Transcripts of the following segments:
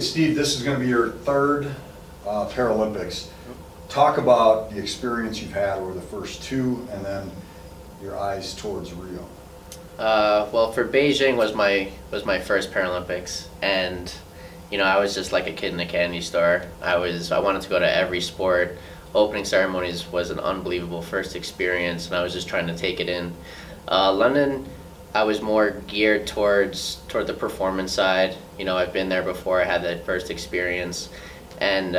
Steve, this is going to be your third Paralympics. Talk about the experience you've had over the first two, and then your eyes towards Rio. Well, for Beijing was my first Paralympics, and I was just like a kid in a candy store. I wanted to go to every sport. Opening ceremonies was an unbelievable first experience, and I was just trying to take it in. London, I was more geared toward the performance side. I've been there before. I had that first experience, and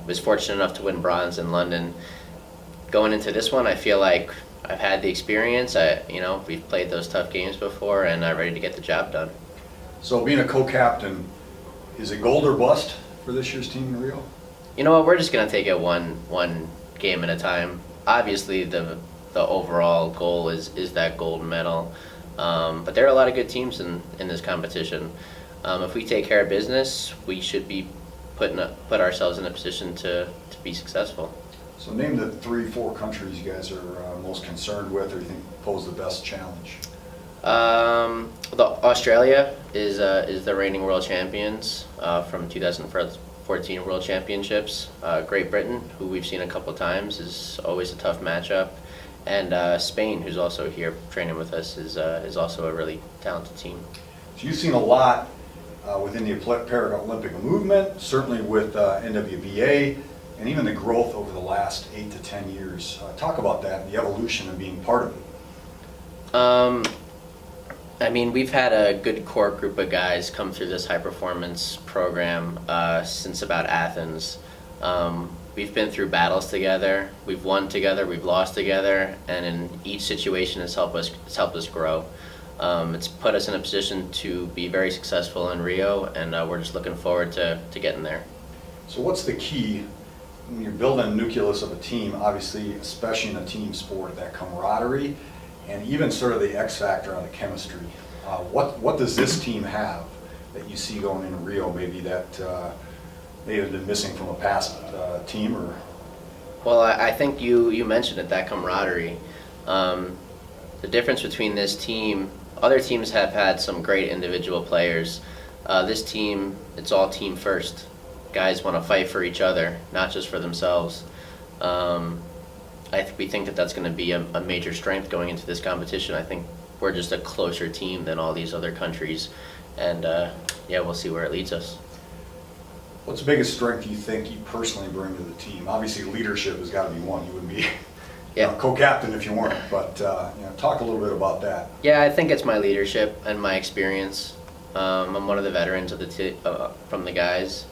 was fortunate enough to win bronze in London. Going into this one, I feel like I've had the experience. We've played those tough games before, and I'm ready to get the job done. So, being a co-captain, is it gold or bust for this year's team in Rio? You know what? We're just gonna take it one game at a time. Obviously, the overall goal is that gold medal. But there are a lot of good teams in this competition. If we take care of business, we should be put ourselves in a position to be successful. So name the 3-4 countries you guys are most concerned with, or you think pose the best challenge. Australia is the reigning world champions from 2014 World Championships. Great Britain, who we've seen a couple times, is always a tough matchup. And Spain, who's also here training with us, is also a really talented team. So you've seen a lot within the Paralympic movement, certainly with NWBA, and even the growth over the last 8 to 10 years. Talk about that and the evolution of being part of it. We've had a good core group of guys come through this high performance program since about Athens. We've been through battles together, we've won together, we've lost together, and in each situation it's helped us grow. It's put us in a position to be very successful in Rio, and we're just looking forward to getting there. So what's the key when you're building a nucleus of a team, obviously, especially in a team sport, that camaraderie, and even sort of the X factor on the chemistry? What does this team have that you see going into Rio, maybe that may have been missing from a past team? Or Well, I think you mentioned it, that camaraderie. The difference between this team, other teams have had some great individual players. This team, it's all team first. Guys want to fight for each other, not just for themselves. We think that that's going to be a major strength going into this competition. I think we're just a closer team than all these other countries, and we'll see where it leads us. What's the biggest strength you think you personally bring to the team? Obviously, leadership has got to be one. You wouldn't be co-captain if you weren't, but talk a little bit about that. Yeah, I think it's my leadership and my experience. I'm one of the veterans of from the guys.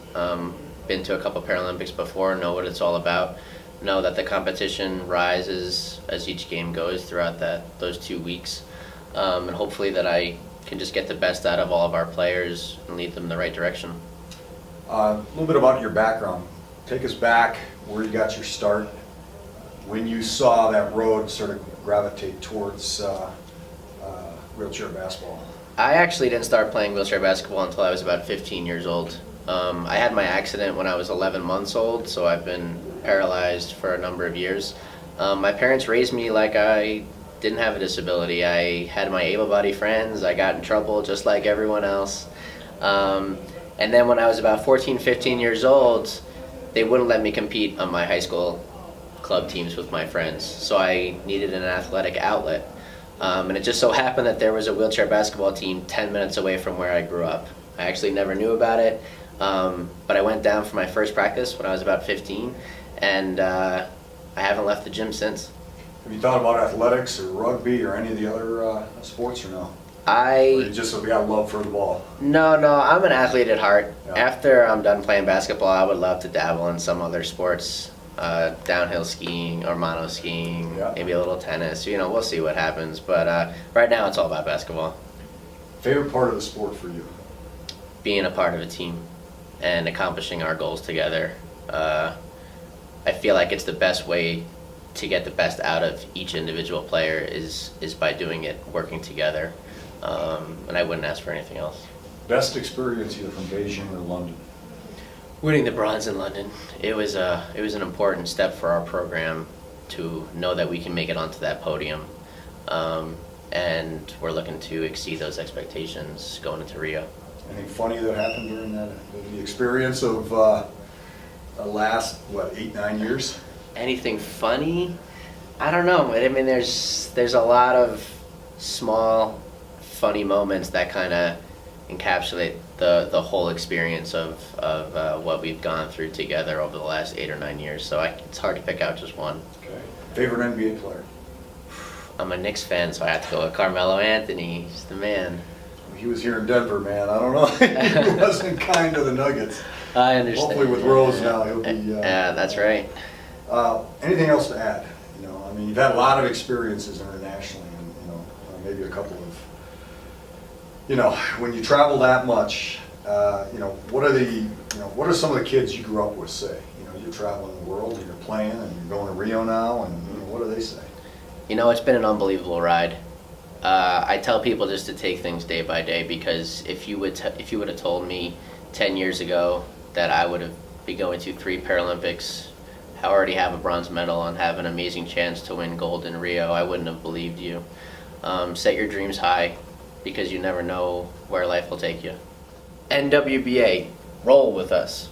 Been to a couple Paralympics before, know what it's all about. Know that the competition rises as each game goes throughout those 2 weeks, and hopefully that I can just get the best out of all of our players and lead them in the right direction. A little bit about your background. Take us back where you got your start, when you saw that road sort of gravitate towards wheelchair basketball. I actually didn't start playing wheelchair basketball until I was about 15 years old. I had my accident when I was 11 months old, so I've been paralyzed for a number of years. My parents raised me like I didn't have a disability. I had my able-bodied friends. I got in trouble just like everyone else. And then when I was about 14, 15 years old, they wouldn't let me compete on my high school club teams with my friends. So I needed an athletic outlet. And it just so happened that there was a wheelchair basketball team 10 minutes away from where I grew up. I actually never knew about it, but I went down for my first practice when I was about 15, and I haven't left the gym since. Have you thought about athletics or rugby or any of the other sports, or no? Or you just got love for the ball? No, I'm an athlete at heart. Yeah. After I'm done playing basketball, I would love to dabble in some other sports, downhill skiing or mono skiing, maybe a little tennis. We'll see what happens. But right now, it's all about basketball. Favorite part of the sport for you? Being a part of a team and accomplishing our goals together. I feel like it's the best way to get the best out of each individual player is by doing it, working together. And I wouldn't ask for anything else. Best experience either from Beijing or London? Winning the bronze in London. It was an important step for our program to know that we can make it onto that podium. And we're looking to exceed those expectations going into Rio. Anything funny that happened during the experience of the last, 8, 9 years? Anything funny? I don't know. I mean, there's a lot of small, funny moments that kind of encapsulate the whole experience of what we've gone through together over the last 8 or 9 years. So it's hard to pick out just one. Okay. Favorite NBA player? I'm a Knicks fan, so I have to go with Carmelo Anthony. He's the man. He was here in Denver, man. I don't know. He wasn't kind to the Nuggets. I understand. Hopefully with Rose now, he'll be. Yeah, that's right. Anything else to add? I mean, you've had a lot of experiences internationally, and maybe a couple of. When you travel that much, what are some of the kids you grew up with say? You're traveling the world, and you're playing, and you're going to Rio now, and what do they say? It's been an unbelievable ride. I tell people just to take things day by day, because if you would have told me 10 years ago that I would have been going to 3 Paralympics, already have a bronze medal, and have an amazing chance to win gold in Rio, I wouldn't have believed you. Set your dreams high, because you never know where life will take you. NWBA, roll with us.